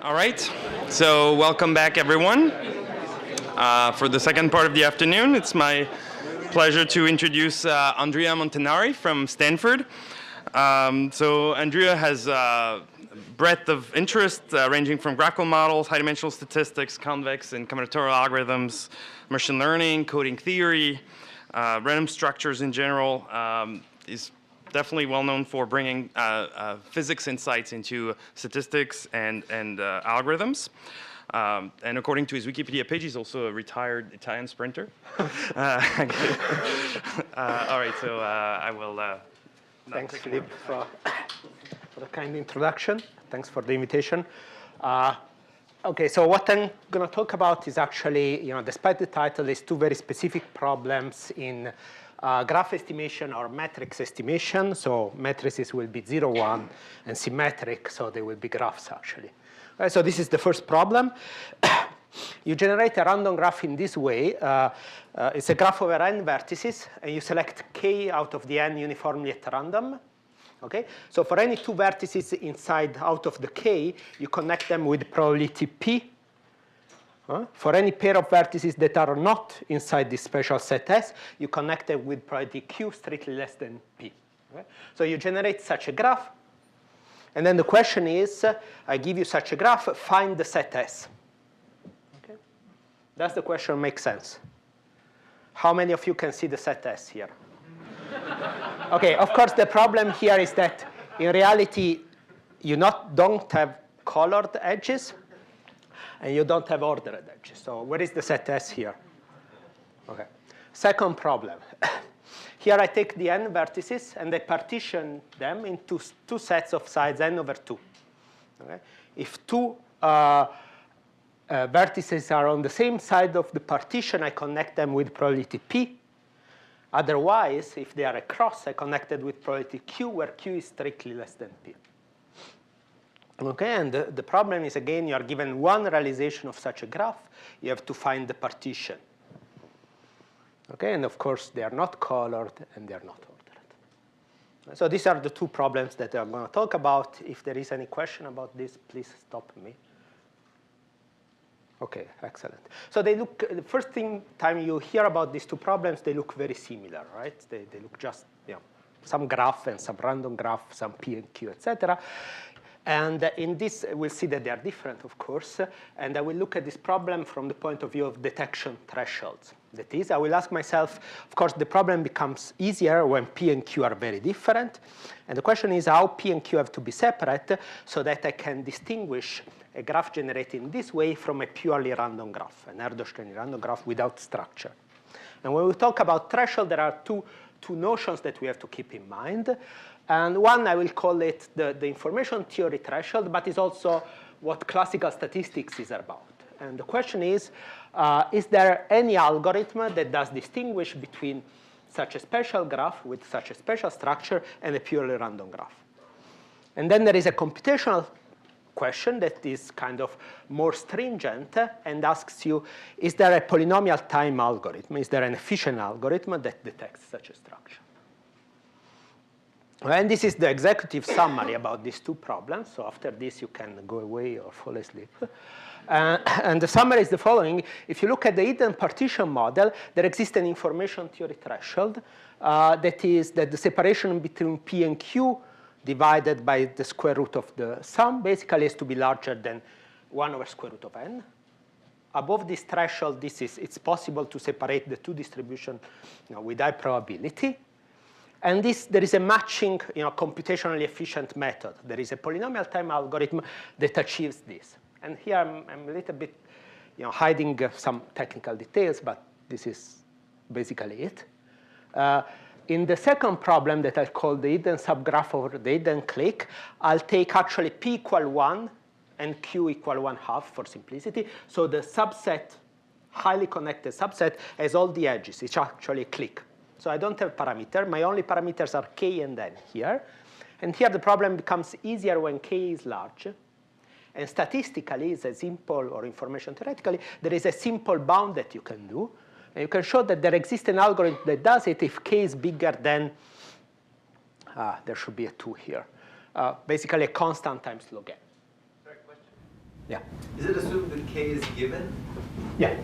All right, so welcome back, everyone. For the second part of the afternoon, it's my pleasure to introduce Andrea Montanari from Stanford. So Andrea has breadth of interest ranging from graphical models, high-dimensional statistics, convex and combinatorial algorithms, machine learning, coding theory, random structures in general. Is definitely well known for bringing physics insights into statistics and algorithms. And according to his Wikipedia page, he's also a retired Italian sprinter. All right, so I will. Thanks, Philippe, for the kind introduction. Thanks for the invitation. OK, so what I'm going to talk about is actually, despite the title, is two very specific problems in graph estimation or matrix estimation. So matrices will be 0, 1, and symmetric, so they will be graphs, actually. Right, so this is the first problem. You generate a random graph in this way. It's a graph over n vertices, and you select k out of the n uniformly at random. Okay? So for any two vertices inside out of the k, you connect them with probability p. For any pair of vertices that are not inside this special set S, you connect them with probability q strictly less than p. Okay? So you generate such a graph. And then the question is, I give you such a graph, find the set S. Okay? Does the question make sense? How many of you can see the set S here? OK, of course, the problem here is that in reality, you don't have colored edges, and you don't have ordered edges. So where is the set S here? OK. Second problem. Here I take the n vertices, and I partition them into two sets of size n over 2. Okay? If two vertices are on the same side of the partition, I connect them with probability p. Otherwise, if they are across, I connect it with probability q, where q is strictly less than p. Okay, and the problem is, again, you are given one realization of such a graph. You have to find the partition. Okay, and of course, they are not colored, and they are not ordered. So these are the two problems that I'm going to talk about. If there is any question about this, please stop me. OK, excellent. So they look, the first time you hear about these two problems, they look very similar, right? They look just, some graph and some random graph, some p and q, et cetera. And in this, we'll see that they are different, of course. And I will look at this problem from the point of view of detection thresholds. That is, I will ask myself, of course, the problem becomes easier when p and q are very different. And the question is how p and q have to be separate so that I can distinguish a graph generated in this way from a purely random graph, an Erdős-Kényi random graph without structure. And when we talk about threshold, there are two notions that we have to keep in mind. And one, I will call it the information theory threshold, but it's also what classical statistics is about. And the question is there any algorithm that does distinguish between such a special graph with such a special structure and a purely random graph? And then there is a computational question that is kind of more stringent and asks you, is there a polynomial time algorithm? Is there an efficient algorithm that detects such a structure? And this is the executive summary about these two problems. So after this, you can go away or fall asleep. And the summary is the following. If you look at the hidden partition model, there exists an information theory threshold. That is that the separation between p and q divided by the square root of the sum basically has to be larger than 1 over square root of n. Above this threshold, it's possible to separate the two distributions with high probability. And there is a matching, computationally efficient method. There is a polynomial time algorithm that achieves this. And here I'm a little bit, hiding some technical details, but this is basically it. In the second problem that I call the hidden subgraph over the hidden clique, I'll take actually p equal 1 and q equal 1/2 for simplicity. So the subset, highly connected subset, has all the edges. It's actually a clique. So I don't have parameter. My only parameters are k and n here. And here the problem becomes easier when k is large. And statistically, it's a simple, or information theoretically, there is a simple bound that you can do. And you can show that there exists an algorithm that does it if k is bigger than, there should be a 2 here, basically a constant times log n. Sorry, question. Yeah. Is it assumed that k is given? Yeah.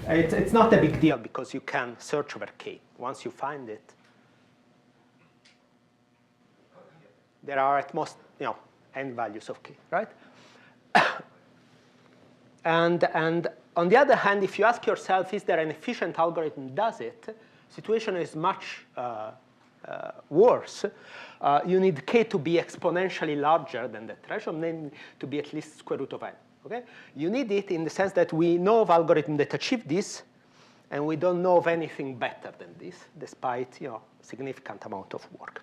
It's not a big deal because you can search over k. Once you find it, there are at most, n values of k, right? And on the other hand, if you ask yourself, is there an efficient algorithm that does it, situation is much worse. You need k to be exponentially larger than the threshold, namely to be at least square root of n. Okay? You need it in the sense that we know of algorithms that achieve this, and we don't know of anything better than this, despite significant amount of work.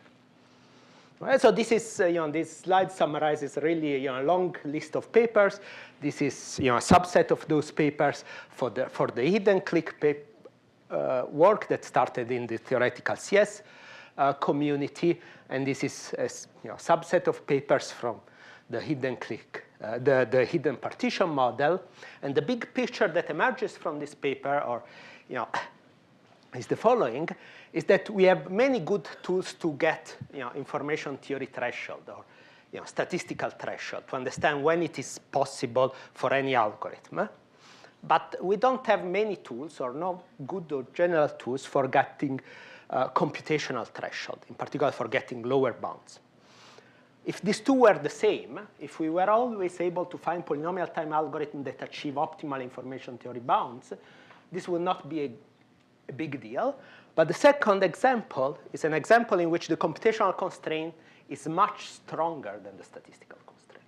Right, so this is, this slide summarizes really a long list of papers. This is a subset of those papers for the hidden clique work that started in the theoretical CS community, and this is a subset of papers from the hidden clique, the hidden partition model. And the big picture that emerges from this paper, or is the following: is that we have many good tools to get information theory threshold or statistical threshold to understand when it is possible for any algorithm. But we don't have many tools or no good or general tools for getting computational threshold, in particular for getting lower bounds. If these two were the same, if we were always able to find polynomial time algorithms that achieve optimal information theory bounds, this would not be a big deal. But the second example is an example in which the computational constraint is much stronger than the statistical constraint.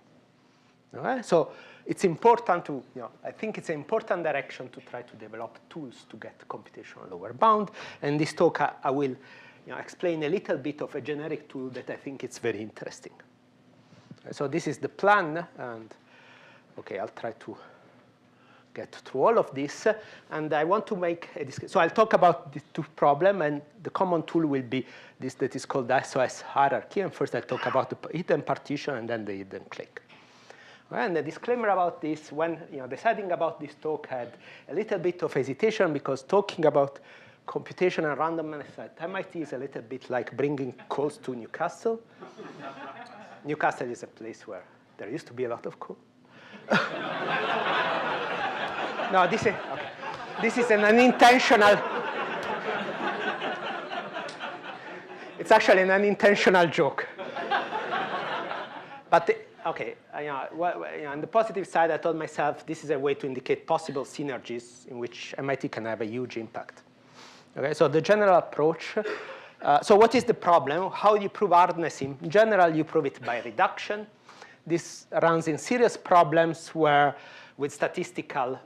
Okay? So it's important to, I think it's an important direction to try to develop tools to get computational lower bound. And this talk, I will explain a little bit of a generic tool that I think is very interesting. So this is the plan, and okay, I'll try to get through all of this, and I want to make a discussion. So I'll talk about the two problems, and the common tool will be this that is called the SOS hierarchy. And first I'll talk about the hidden partition and then the hidden clique. And the disclaimer about this, when deciding about this talk, I had a little bit of hesitation because talking about computation and randomness at MIT is a little bit like bringing coals to Newcastle. Newcastle is a place where there used to be a lot of coal. No, this is an unintentional. It's actually an unintentional joke. But okay, on the positive side, I told myself this is a way to indicate possible synergies in which MIT can have a huge impact. Okay, so the general approach. So what is the problem? How do you prove hardness? In general, you prove it by reduction. This runs in serious problems where, with statistical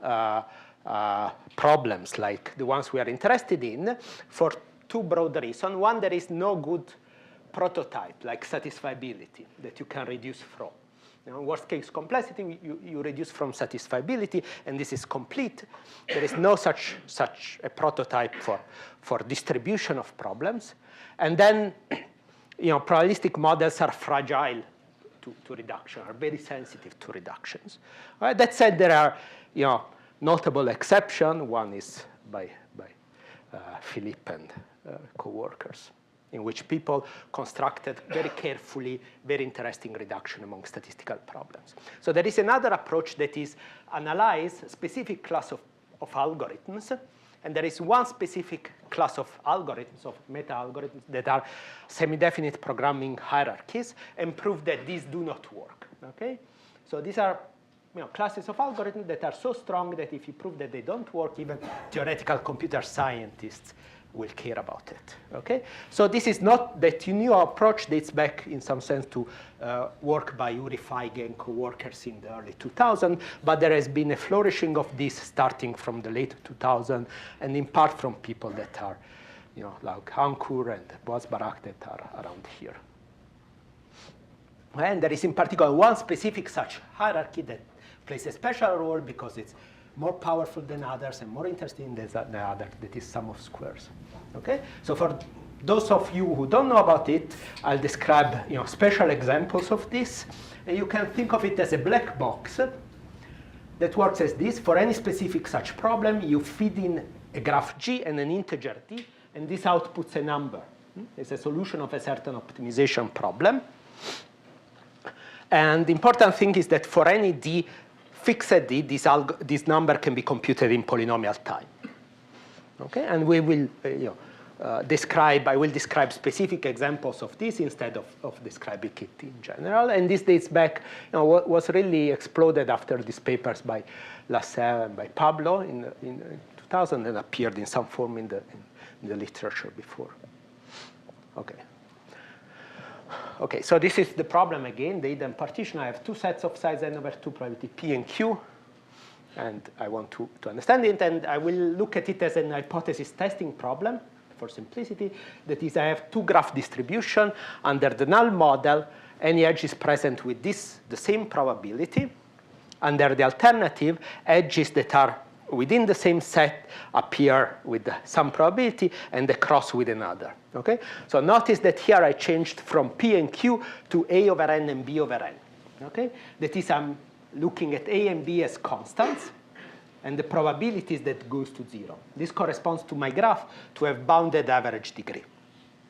problems like the ones we are interested in, for two broad reasons. One, there is no good prototype like satisfiability that you can reduce from. Worst case complexity, you reduce from satisfiability, and this is complete. There is no such a prototype for distribution of problems. And then, probabilistic models are fragile to reduction, are very sensitive to reductions. Right? That said, there are notable exceptions. One is by Philippe and co-workers, in which people constructed very carefully, very interesting reduction among statistical problems. So there is another approach that is analyze a specific class of algorithms, and there is one specific class of algorithms, of meta-algorithms, that are semi-definite programming hierarchies, and prove that these do not work. Okay? So these are classes of algorithms that are so strong that if you prove that they don't work, even theoretical computer scientists will care about it. Okay? So this is not that new approach dates back in some sense to work by Uri Feige and co-workers in the early 2000s, but there has been a flourishing of this starting from the late 2000s, and in part from people that are, like Ankur and Boaz Barak that are around here. And there is in particular one specific such hierarchy that plays a special role because it's more powerful than others and more interesting than the other, that is sum of squares. Okay? So for those of you who don't know about it, I'll describe special examples of this. And you can think of it as a black box that works as this. For any specific such problem, you feed in a graph G and an integer D, and this outputs a number. It's a solution of a certain optimization problem. And the important thing is that for any D, fixed D, this number can be computed in polynomial time. Okay, and we will I will describe specific examples of this instead of describing it in general. And this dates back, what was really exploded after these papers by Lasserre and by Pablo in 2000 and appeared in some form in the literature before. Okay. Okay, so this is the problem again, the hidden partition. I have two sets of size n over 2 probability P and Q. And I want to understand it. And I will look at it as an hypothesis testing problem for simplicity. That is, I have two graph distribution. Under the null model, any edge is present with the same probability. Under the alternative, edges that are within the same set appear with some probability and they cross with another. Okay? So notice that here I changed from P and Q to A over n and B over n. Okay? That is, I'm looking at A and B as constants, and the probabilities that goes to 0. This corresponds to my graph to have bounded average degree.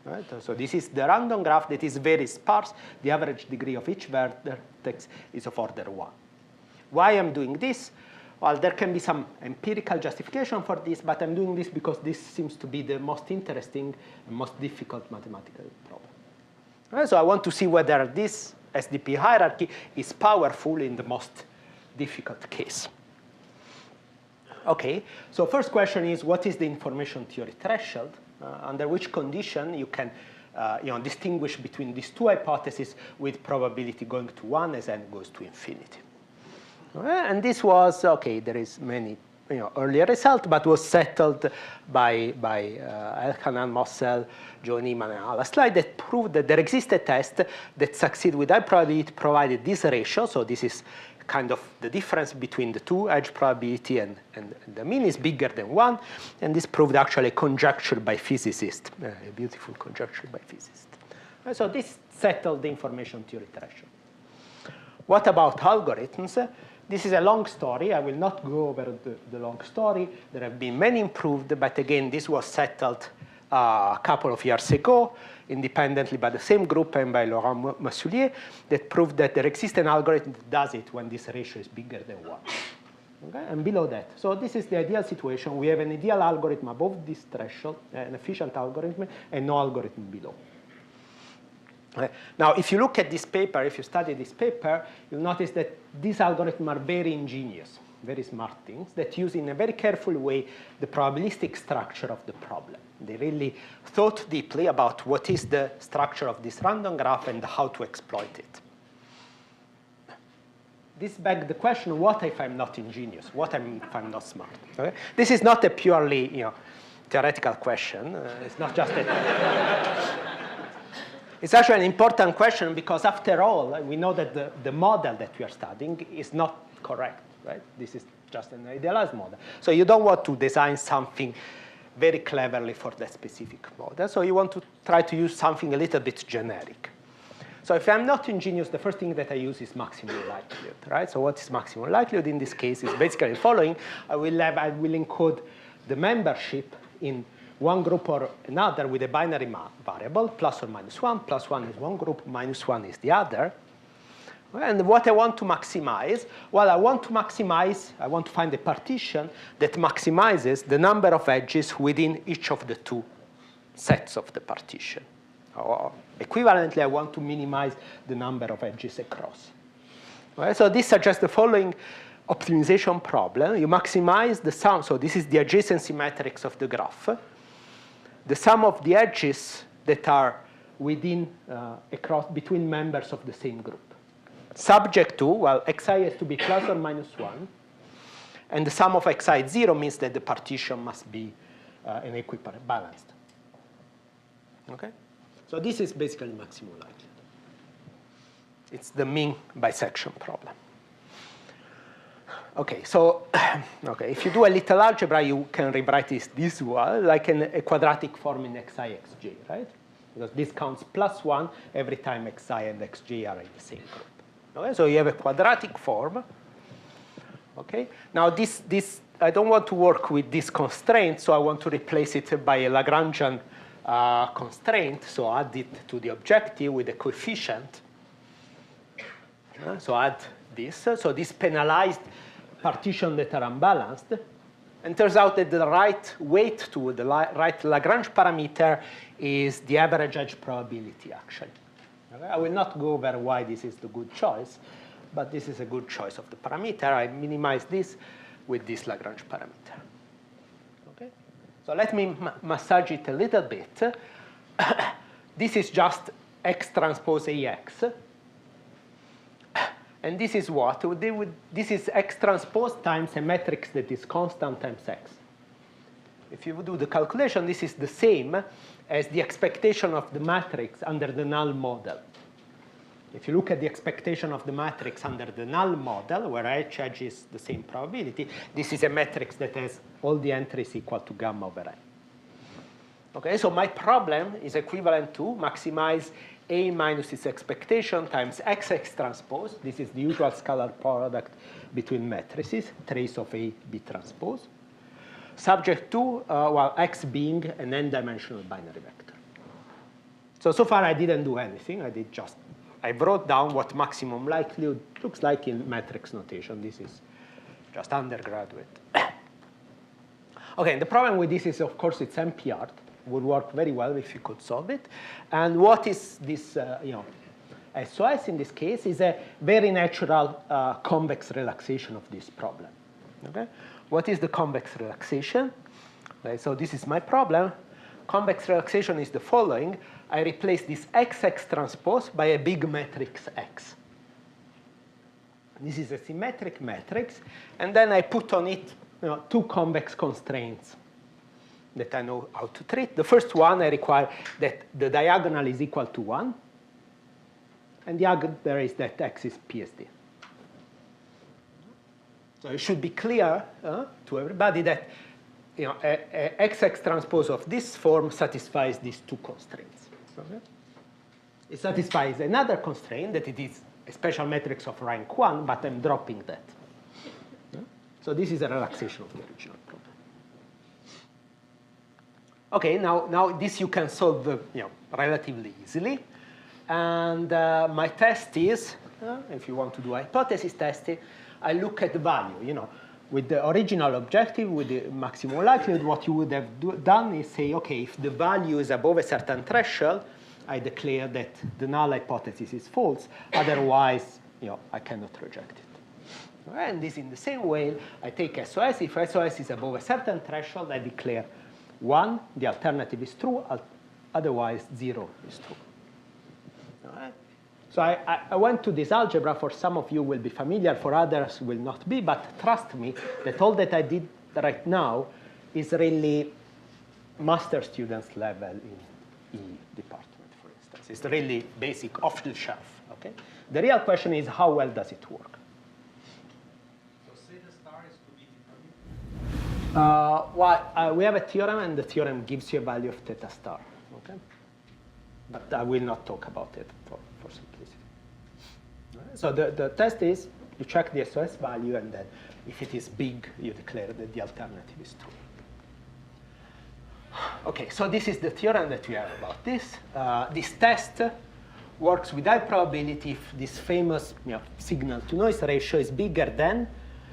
Right? So this is the random graph that is very sparse. The average degree of each vertex is of order 1. Why I'm doing this? Well, there can be some empirical justification for this, but I'm doing this because this seems to be the most interesting and most difficult mathematical problem. Right? So I want to see whether this SDP hierarchy is powerful in the most difficult case. Okay, so first question is, what is the information theory threshold? Under which condition you can distinguish between these two hypotheses with probability going to 1 as n goes to infinity. And this was, okay, there is many earlier result, but was settled by Elkanan, Mossel, Joe Niemann, and Alaslide that proved that there exists a test that succeeds with high probability provided this ratio. So this is kind of the difference between the two edge probability and the mean is bigger than 1. And this proved actually a conjecture by physicists, a beautiful conjecture by physicists. So this settled the information theory threshold. What about algorithms? This is a long story. I will not go over the long story. There have been many improved, but again, this was settled a couple of years ago, independently by the same group and by Laurent Massoulier, that proved that there exists an algorithm that does it when this ratio is bigger than 1. Okay? And below that. So this is the ideal situation. We have an ideal algorithm above this threshold, an efficient algorithm, and no algorithm below. Now, if you look at this paper, if you study this paper, you'll notice that these algorithms are very ingenious, very smart things that use in a very careful way the probabilistic structure of the problem. They really thought deeply about what is the structure of this random graph and how to exploit it. This begs the question, what if I'm not ingenious? What if I'm not smart? Okay? This is not a purely theoretical question. It's not just a... It's actually an important question because, after all, we know that the model that we are studying is not correct, right? This is just an idealized model. So you don't want to design something very cleverly for that specific model. So you want to try to use something a little bit generic. So if I'm not ingenious, the first thing that I use is maximum likelihood, right? So what is maximum likelihood in this case is basically the following. I will encode the membership in one group or another with a binary variable, plus or minus 1. Plus 1 is one group, minus 1 is the other. And what I want to maximize, well, I want to find a partition that maximizes the number of edges within each of the two sets of the partition. Or equivalently, I want to minimize the number of edges across. Right? So this suggests the following optimization problem. You maximize the sum. So this is the adjacency matrix of the graph. The sum of the edges that are within, between members of the same group. Subject to, well, xi has to be plus or minus 1. And the sum of xi 0 means that the partition must be an equivalent balanced. Okay? So this is basically maximum likelihood. It's the mean bisection problem. Okay, so if you do a little algebra, you can rewrite this way, like a quadratic form in xi xj, right? Because this counts plus 1 every time xi and xj are in the same group. Okay, so you have a quadratic form. Okay, now this I don't want to work with this constraint, so I want to replace it by a Lagrangian constraint. So add it to the objective with a coefficient. So add this. So this penalized partition that are unbalanced. And turns out that the right weight to the right Lagrange parameter is the average edge probability, actually. Okay? I will not go over why this is the good choice, but this is a good choice of the parameter. I minimize this with this Lagrange parameter. Okay? So let me massage it a little bit. This is just X transpose AX. And this is what? This is X transpose times a matrix that is constant times X. If you do the calculation, this is the same as the expectation of the matrix under the null model. If you look at the expectation of the matrix under the null model, where H edge is the same probability, this is a matrix that has all the entries equal to gamma over n. Okay, so my problem is equivalent to maximize A minus its expectation times XX transpose. This is the usual scalar product between matrices, trace of A, B transpose, subject to, well, X being an n-dimensional binary vector. So far I didn't do anything. I wrote down what maximum likelihood looks like in matrix notation. This is just undergraduate. Okay, the problem with this is, of course, it's NP-hard. Would work very well if you could solve it. And what is this, SOS in this case is a very natural convex relaxation of this problem. Okay? What is the convex relaxation? Okay, so this is my problem. Convex relaxation is the following. I replace this XX transpose by a big matrix X. This is a symmetric matrix. And then I put on it two convex constraints that I know how to treat. The first one, I require that the diagonal is equal to 1. And the other is that X is PSD. So it should be clear to everybody that a XX transpose of this form satisfies these two constraints. Okay? It satisfies another constraint that it is a special matrix of rank 1, but I'm dropping that. So this is a relaxation of the original problem. Okay, now this you can solve relatively easily. And my test is, if you want to do hypothesis testing, I look at the value. With the original objective, with the maximum likelihood, what you would have done is say, okay, if the value is above a certain threshold, I declare that the null hypothesis is false. Otherwise, I cannot reject it. And this in the same way, I take SOS. If SOS is above a certain threshold, I declare 1, the alternative is true, otherwise 0 is true. All right? So I went to this algebra. For some of you will be familiar, for others will not be, but trust me that all that I did right now is really master students level in E department, for instance. It's really basic off the shelf. Okay? The real question is how well does it work? We have a theorem, and the theorem gives you a value of theta star. Okay? But I will not talk about it for simplicity. Right? So the test is you check the SOS value, and then if it is big, you declare that the alternative is true. Okay, so this is the theorem that we have about this. This test works with high probability if this famous signal-to-noise ratio is bigger than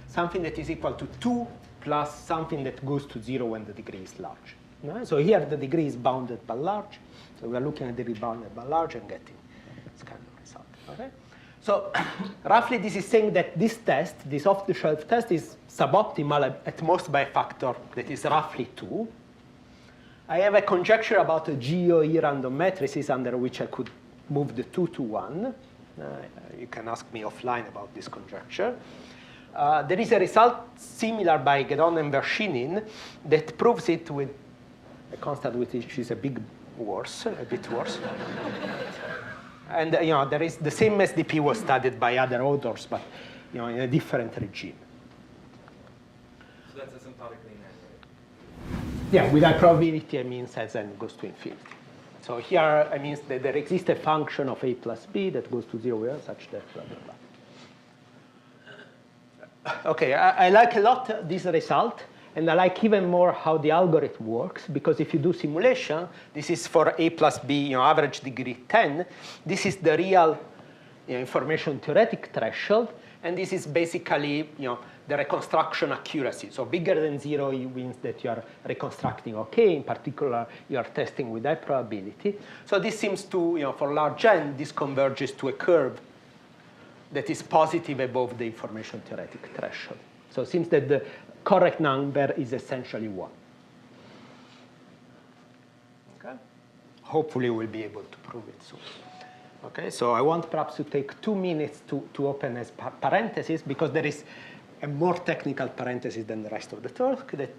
something that is equal to 2 plus something that goes to 0 when the degree is large. Right? So here the degree is bounded by large. So we are looking at the degree bounded by large and getting this kind of result. Okay? So roughly this is saying that this test, this off-the-shelf test, is suboptimal at most by a factor that is roughly 2. I have a conjecture about a GOE random matrices under which I could move the 2 to 1. You can ask me offline about this conjecture. There is a result similar by Guédon and Vershinin that proves it with a constant which is a bit worse. And there is the same SDP was studied by other authors, but in a different regime. So that's asymptotically negative. Yeah, with high probability, I mean as n goes to infinity. So here, I mean that there exists a function of a plus b that goes to 0 such that blah, blah, blah. Okay, I like a lot this result, and I like even more how the algorithm works, because if you do simulation, this is for a plus b, average degree 10. This is the real information theoretic threshold, And this is basically, the reconstruction accuracy. So bigger than 0 means that you are reconstructing OK. In particular, you are testing with high probability. So this seems to, for large n, this converges to a curve that is positive above the information theoretic threshold. So it seems that the correct number is essentially 1. Okay? Hopefully, we'll be able to prove it soon. Okay, so I want perhaps to take 2 minutes to open as parentheses, because there is a more technical parenthesis than the rest of the talk. That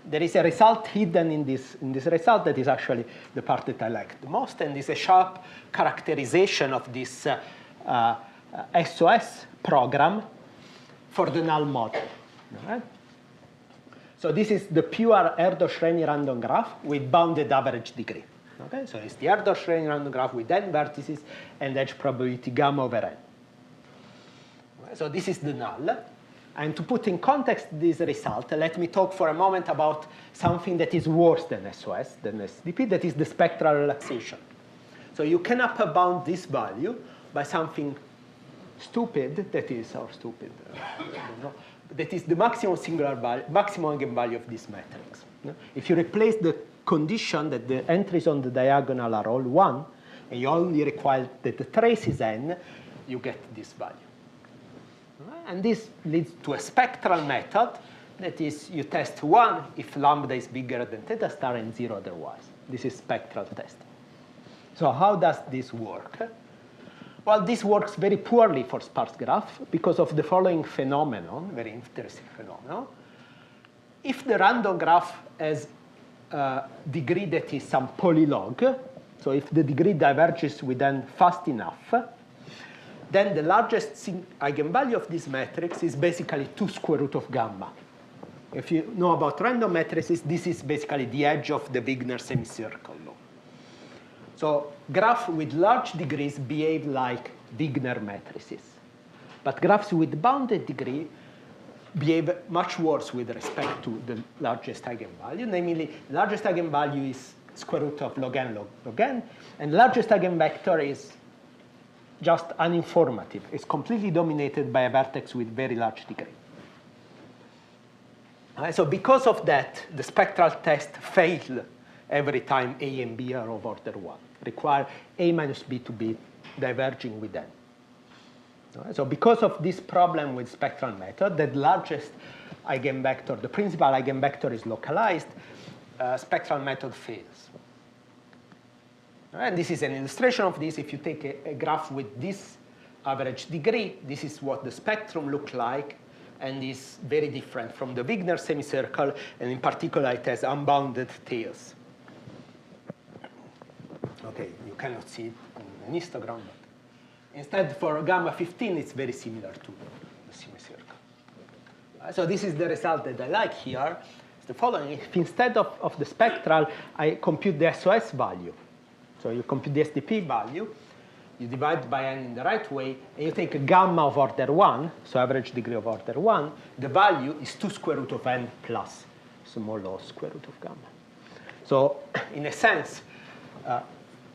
there is a result hidden in this result that is actually the part that I like the most, and is a sharp characterization of this SOS program for the null model. Right? So this is the pure Erdős-Rényi random graph with bounded average degree. Okay, so it's the Erdős-Rényi random graph with n vertices and edge probability gamma over n. Okay, so this is the null. And to put in context this result, let me talk for a moment about something that is worse than SOS, than SDP, that is the spectral relaxation. So you can upper bound this value by something stupid, that is, or stupid, I don't know, that is the maximum singular value, maximum eigenvalue of this matrix. If you replace the condition that the entries on the diagonal are all 1, and you only require that the trace is n, you get this value. And this leads to a spectral method that is, you test 1 if lambda is bigger than theta star and 0 otherwise. This is spectral testing. So how does this work? Well, this works very poorly for sparse graph because of the following phenomenon, very interesting phenomenon. If the random graph has a degree that is some polylog, so if the degree diverges with n fast enough, then the largest eigenvalue of this matrix is basically 2 square root of gamma. If you know about random matrices, this is basically the edge of the Wigner semicircle law. So graphs with large degrees behave like Wigner matrices. But graphs with bounded degree behave much worse with respect to the largest eigenvalue. Namely, the largest eigenvalue is square root of log n log n, and the largest eigenvector is just uninformative. It's completely dominated by a vertex with very large degree. So because of that, the spectral test fails every time A and B are of order 1. Require A minus B to be diverging with n. So because of this problem with spectral method, the largest eigenvector, the principal eigenvector is localized, spectral method fails. And this is an illustration of this. If you take a graph with this average degree, this is what the spectrum looks like, and is very different from the Wigner semicircle, and in particular, it has unbounded tails. Okay, you cannot see it in an histogram, but instead for gamma 15, it's very similar to the semicircle. So this is the result that I like here. It's the following. If instead of the spectral, I compute the SOS value, so you compute the SDP value, you divide by n in the right way, and you take a gamma of order 1, so average degree of order 1, the value is 2 square root of n plus small o square root of gamma. So in a sense,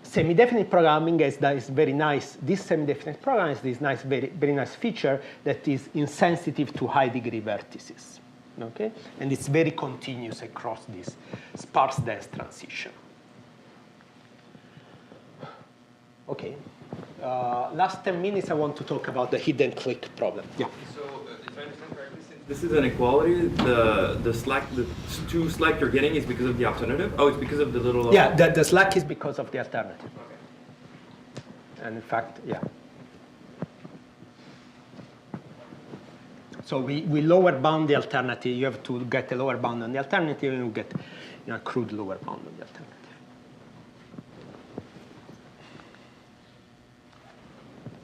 semi-definite programming is very nice. This semi-definite program is this nice, very nice feature that is insensitive to high degree vertices. Okay? And it's very continuous across this sparse dense transition. Okay. Last 10 minutes, I want to talk about the hidden clique problem. Yeah. So, if I understand correctly, since this is an equality, the two slack you're getting is because of the alternative? Oh, it's because of the little... Yeah, the slack is because of the alternative. Okay. And in fact, yeah. So we lower bound the alternative. You have to get a lower bound on the alternative, and you get a crude lower bound on the alternative.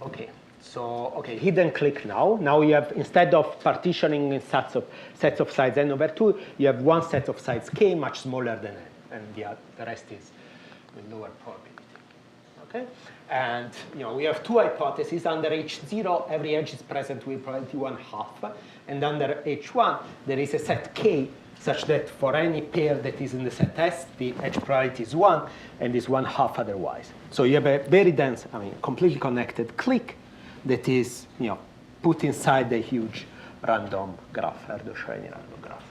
Okay, so hidden clique now. Now you have, instead of partitioning in sets of sides n over 2, you have one set of sides k much smaller than n, and the rest is with lower probability. Okay, and we have two hypotheses. Under H0, every edge is present with probability 1/2, and under H1, there is a set k such that for any pair that is in the set S, the edge probability is 1 and is 1/2 otherwise. So you have a very dense, completely connected clique that is, put inside the huge random graph, Erdős-Rényi random graph.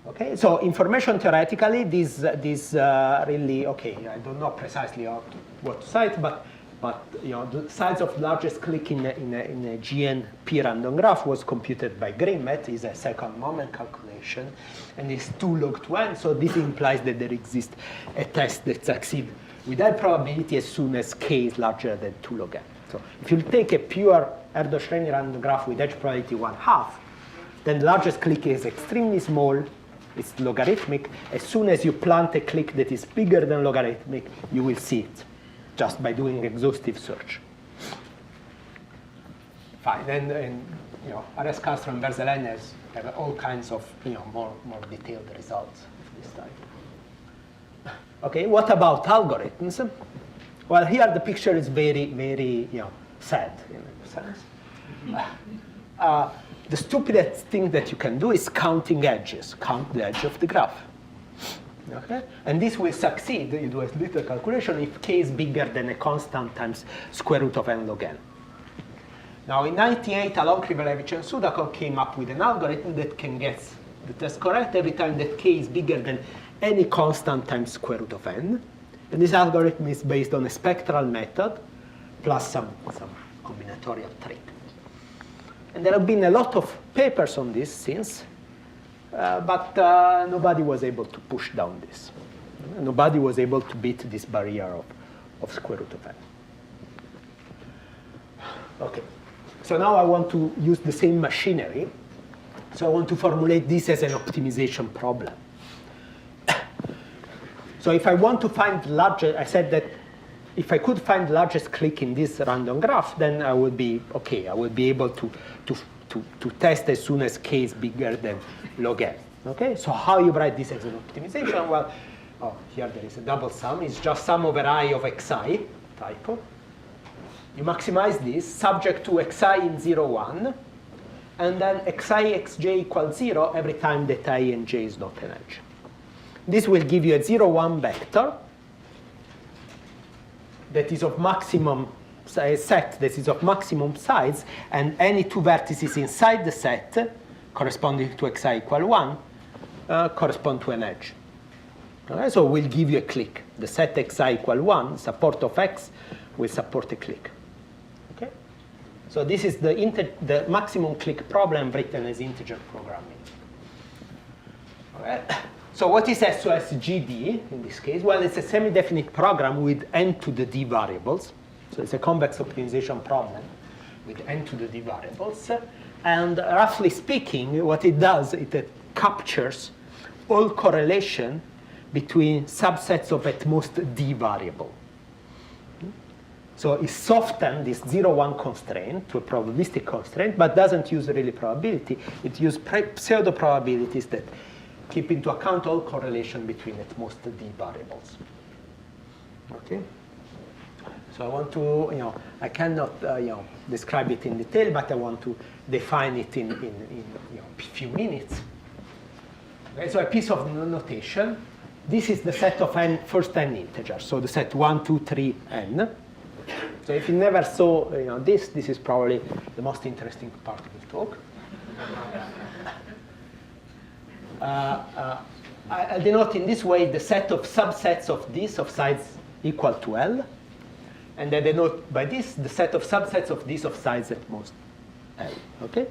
Okay, so information theoretically, this really, okay, I don't know precisely what to cite, but the size of the largest clique in a GNP random graph was computed by Grimmett. Is a second moment calculation, and it's 2 log 2n. So this implies that there exists a test that succeeds with high probability as soon as k is larger than 2 log n. So if you take a pure Erdős-Rényi random graph with edge probability 1/2, then the largest clique is extremely small. It's logarithmic. As soon as you plant a clique that is bigger than logarithmic, you will see it just by doing exhaustive search. Fine, and RS-Castro and Verzelines have all kinds of more detailed results of this type. Okay, what about algorithms? Well, here the picture is very, very sad in a sense. The stupidest thing that you can do is counting edges, count the edge of the graph. Okay? And this will succeed, you do a little calculation, if k is bigger than a constant times square root of n log n. Now in 98, Alon, Krivalevich, and Sudakov came up with an algorithm that can guess the test correct every time that k is bigger than any constant times square root of n. And this algorithm is based on a spectral method plus some combinatorial trick. And there have been a lot of papers on this since, but nobody was able to push down this. Nobody was able to beat this barrier of square root of n. Okay, so now I want to use the same machinery. So I want to formulate this as an optimization problem. So if I want to find larger, I said that if I could find the largest clique in this random graph, then I would be okay. I would be able to test as soon as k is bigger than log n. Okay, so how you write this as an optimization? Well, here there is a double sum. It's just sum over I of xi, typo. You maximize this subject to xi in 0, 1, and then xi xj equals 0 every time that I and j is not an edge. This will give you a 0, 1 vector that is of maximum, a set that is of maximum size, and any 2 vertices inside the set corresponding to xi equal 1 correspond to an edge. Okay, so we'll give you a clique. The set xi equal 1, support of x, will support a clique. Okay? So this is the maximum clique problem written as integer programming. Okay. So what is SOS-GD in this case? Well, it's a semi-definite program with n to the d variables. So it's a convex optimization problem with n to the d variables. And roughly speaking, what it does, it captures all correlation between subsets of at most d variable. So it softens this 0, 1 constraint to a probabilistic constraint, but doesn't use really probability. It uses pseudo probabilities that keep into account all correlation between at most d variables. Okay. So I want to, I cannot, describe it in detail, but I want to define it in a few minutes. Okay, so a piece of notation. This is the set of n, first n integers. So the set 1, 2, 3, n. So if you never saw, this is probably the most interesting part of the talk. I denote in this way the set of subsets of this of size equal to L. And I denote by this the set of subsets of this of size at most L. Okay?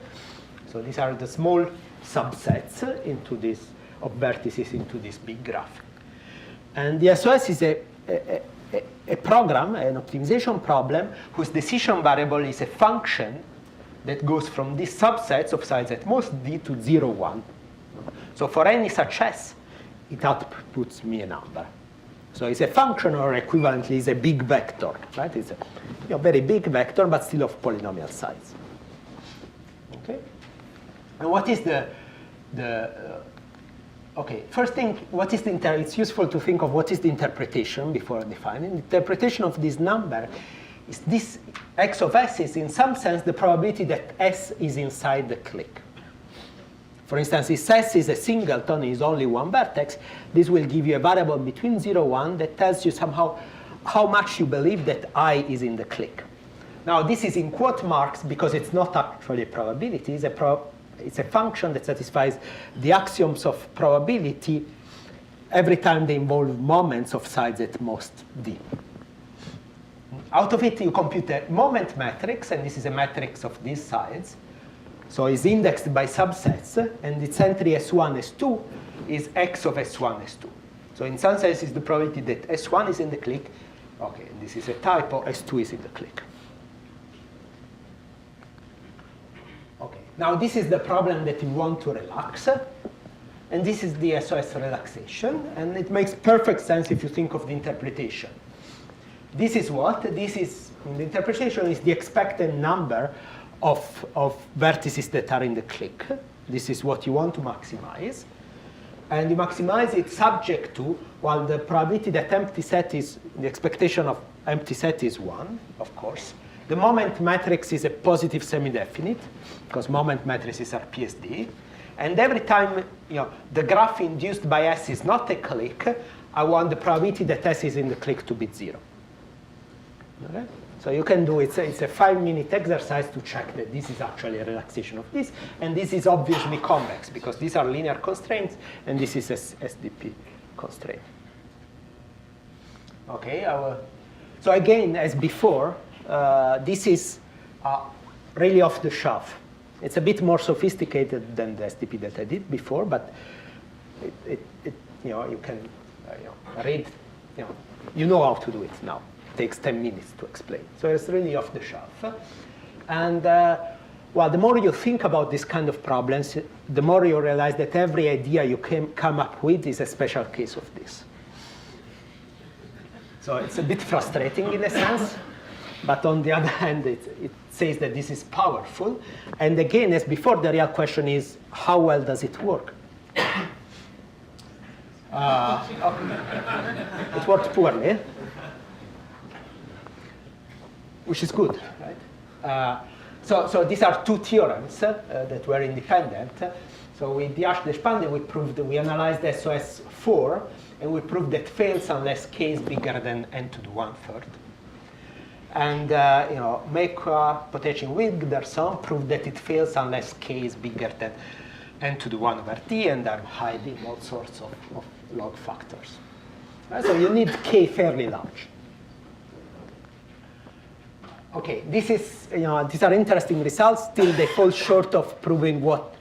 So these are the small subsets into this, of vertices into this big graph. And the SOS is a program, an optimization problem, whose decision variable is a function that goes from these subsets of size at most d to 0, 1. So for any such s, it outputs me a number. So it's a function, or equivalently is a big vector, right? It's a very big vector, but still of polynomial size. Okay. And what is okay, first thing, what is it's useful to think of what is the interpretation before defining. The interpretation of this number is this x of s is in some sense the probability that s is inside the clique. For instance, if S is a singleton, is only one vertex, this will give you a variable between 0, 1 that tells you somehow how much you believe that I is in the clique. Now, this is in quote marks because it's not actually a probability. It's a function that satisfies the axioms of probability every time they involve moments of size at most d. Out of it, you compute a moment matrix, and this is a matrix of these sides. So it's indexed by subsets, and its entry S1, S2 is x of S1, S2. So in some sense, it's the probability that S1 is in the clique. OK, this is a typo. S2 is in the clique. OK, now this is the problem that you want to relax. And this is the SOS relaxation. And it makes perfect sense if you think of the interpretation. This is what? This is, in the interpretation, is the expected number of vertices that are in the clique. This is what you want to maximize. And you maximize it subject to, while the probability that empty set is, the expectation of empty set is 1, of course. The moment matrix is a positive semi-definite, because moment matrices are PSD. And every time the graph induced by S is not a clique, I want the probability that S is in the clique to be 0. Okay? So you can do it. It's a 5-minute exercise to check that this is actually a relaxation of this. And this is obviously convex, because these are linear constraints, and this is SDP constraint. OK, so again, as before, this is really off the shelf. It's a bit more sophisticated than the SDP that I did before, but you can read. You know how to do it now. It takes 10 minutes to explain. So it's really off the shelf. And well, the more you think about this kind of problems, the more you realize that every idea you can come up with is a special case of this. So it's a bit frustrating in a sense. But on the other hand, it says that this is powerful. And again, as before, the real question is, how well does it work? It worked poorly, which is good, right? So these are two theorems that were independent. So with Diash-Deshpande, we analyzed SOS4, and we proved that fails unless k is bigger than n to the 1/3. And Mekwa, Wigderson proved that it fails unless k is bigger than n to the 1/t, and I'm hiding all sorts of log factors. So you need k fairly large. OK, these are interesting results. Still, they fall short of proving what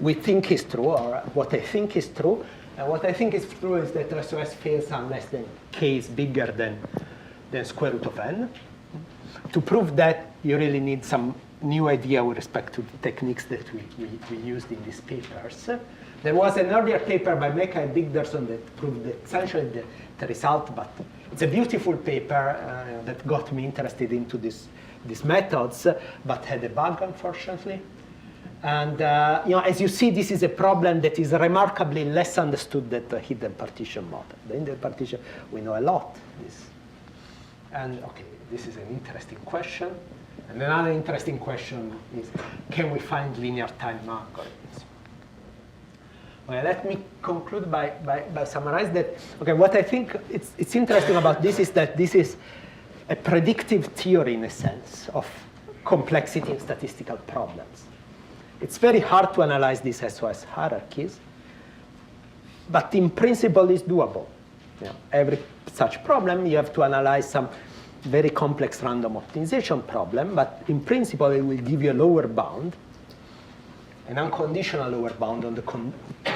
we think is true, or what I think is true. And what I think is true is that SOS fails unless then k is bigger than square root of n. To prove that, you really need some new idea with respect to the techniques that we used in these papers. There was an earlier paper by Meka and Wigderson that proved essentially the result, but it's a beautiful paper that got me interested into these methods, but had a bug, unfortunately. And as you see, this is a problem that is remarkably less understood than the hidden partition model. The hidden partition, we know a lot. And OK, this is an interesting question. And another interesting question is, can we find linear time algorithms? Well, let me conclude by summarizing that. OK, what I think it's interesting about this is that this is a predictive theory, in a sense, of complexity in statistical problems. It's very hard to analyze these SOS hierarchies, but in principle, it's doable. Every such problem, you have to analyze some very complex random optimization problem, but in principle, it will give you a lower bound, an unconditional lower bound on the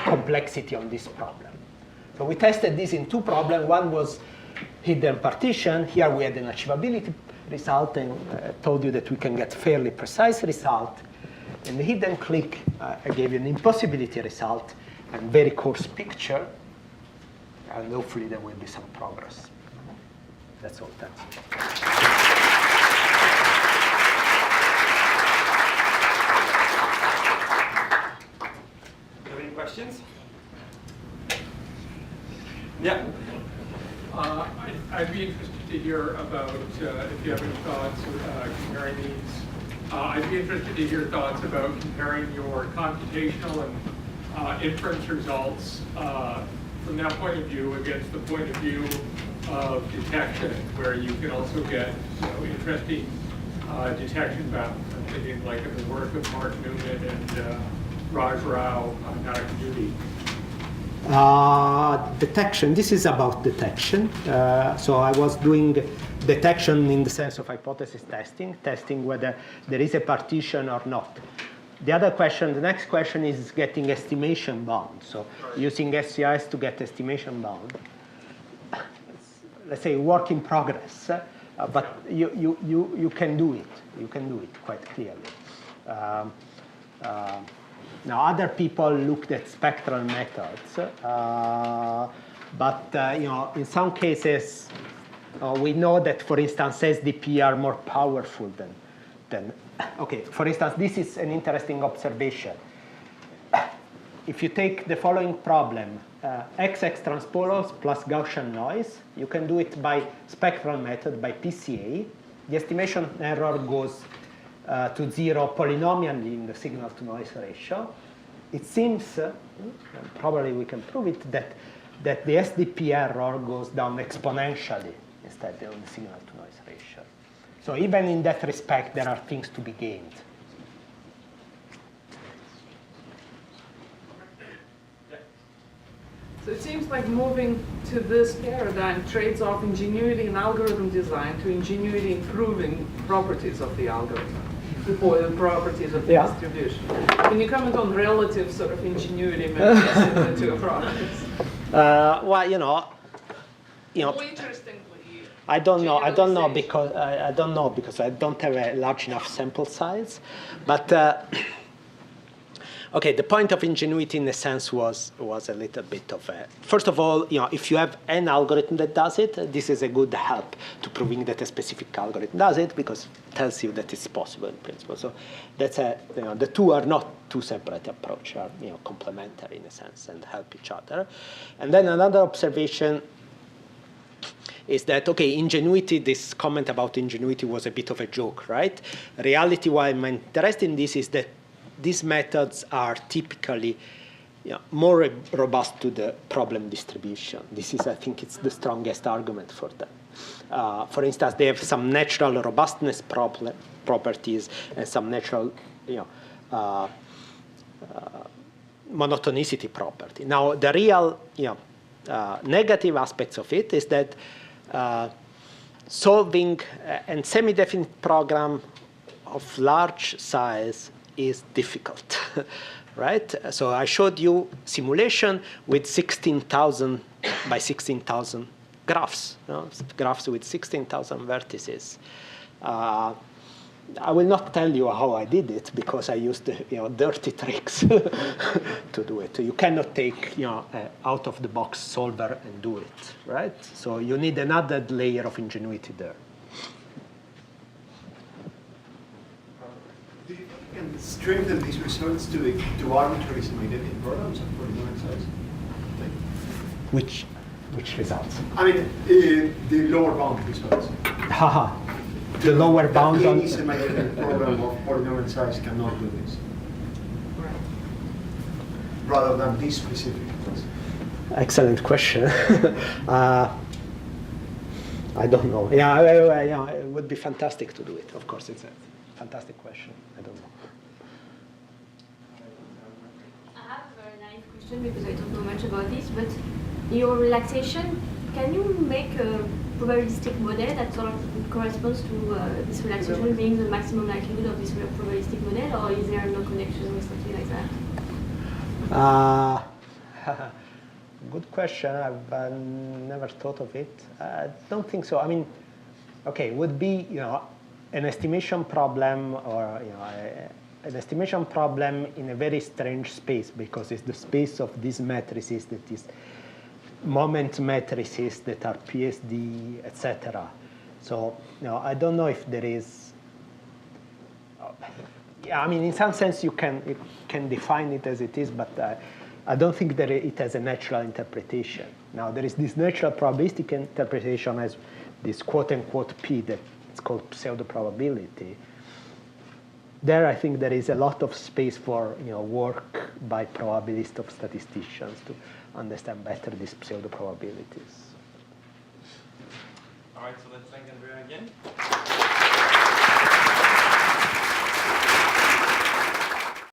complexity on this problem. So we tested this in two problems. One was hidden partition. Here we had an achievability result, and I told you that we can get fairly precise result. In the hidden clique, I gave you an impossibility result and very coarse picture, and hopefully there will be some progress. That's all. Thanks. Do you have any questions? Yeah. I'd be interested to hear about if you have any thoughts comparing these. I'd be interested to hear thoughts about comparing your computational and inference results from that point of view against the point of view of detection, where you can also get interesting detection bound. I'm thinking like of the work of Mark Newman and Raj Rao on Narayanjuti. Detection, this is about detection. So I was doing detection in the sense of hypothesis testing whether there is a partition or not. The other question, the next question is getting estimation bound. So using SCIs to get estimation bound. Let's say work in progress, but you can do it. You can do it quite clearly. Now, other people looked at spectral methods, but in some cases, we know that, for instance, SDP are more powerful than. Okay, for instance, this is an interesting observation. If you take the following problem, XX transposals plus Gaussian noise, you can do it by spectral method, by PCA. The estimation error goes to 0 polynomially in the signal-to-noise ratio. It seems, probably we can prove it, that the SDP error goes down exponentially instead of the signal-to-noise ratio. So even in that respect, there are things to be gained. So it seems like moving to this paradigm trades off ingenuity in algorithm design to ingenuity in proving properties of the algorithm or the properties of the distribution. Can you comment on relative sort of ingenuity methods in the two approaches? Well, More interestingly, I don't know because I don't have a large enough sample size, but. Okay, the point of ingenuity in a sense was a little bit of a, first of all, if you have an algorithm that does it, this is a good help to proving that a specific algorithm does it because it tells you that it's possible in principle. So that's the two are not two separate approaches, are complementary in a sense and help each other. And then another observation is that, okay, ingenuity, this comment about ingenuity was a bit of a joke, right? Reality, why I'm interested in this is that these methods are typically more robust to the problem distribution. This is, I think, it's the strongest argument for them. For instance, they have some natural robustness properties and some natural monotonicity property. Now, the real negative aspects of it is that solving a semi-definite program of large size is difficult, right? So I showed you simulation with 16,000 by 16,000 graphs, graphs with 16,000 vertices. I will not tell you how I did it because I used dirty tricks to do it. You cannot take out-of-the-box solver and do it, right? So you need another layer of ingenuity there. And strengthen these results to arbitrary semi-definite programs of polynomial size? Which results? I mean, the lower bound results. The lower bound on any semi-definite program of polynomial size cannot do this. Rather than these specific ones. Excellent question. I don't know. Yeah, it would be fantastic to do it. Of course, it's a fantastic question. I don't know. I have a very naive question because I don't know much about this, but your relaxation, can you make a probabilistic model that sort of corresponds to this relaxation being the maximum likelihood of this probabilistic model, or is there no connection with something like that? Good question. I've never thought of it. I don't think so. I mean, okay, would be an estimation problem or an estimation problem in a very strange space because it's the space of these matrices that is moment matrices that are PSD, etc. So I don't know if there is. I mean, in some sense you can define it as it is, but I don't think that it has a natural interpretation. Now there is this natural probabilistic interpretation as this quote-unquote P that it's called pseudo-probability. There I think there is a lot of space for work by probabilists of statisticians to understand better these pseudo-probabilities. All right, so let's thank Andrea again.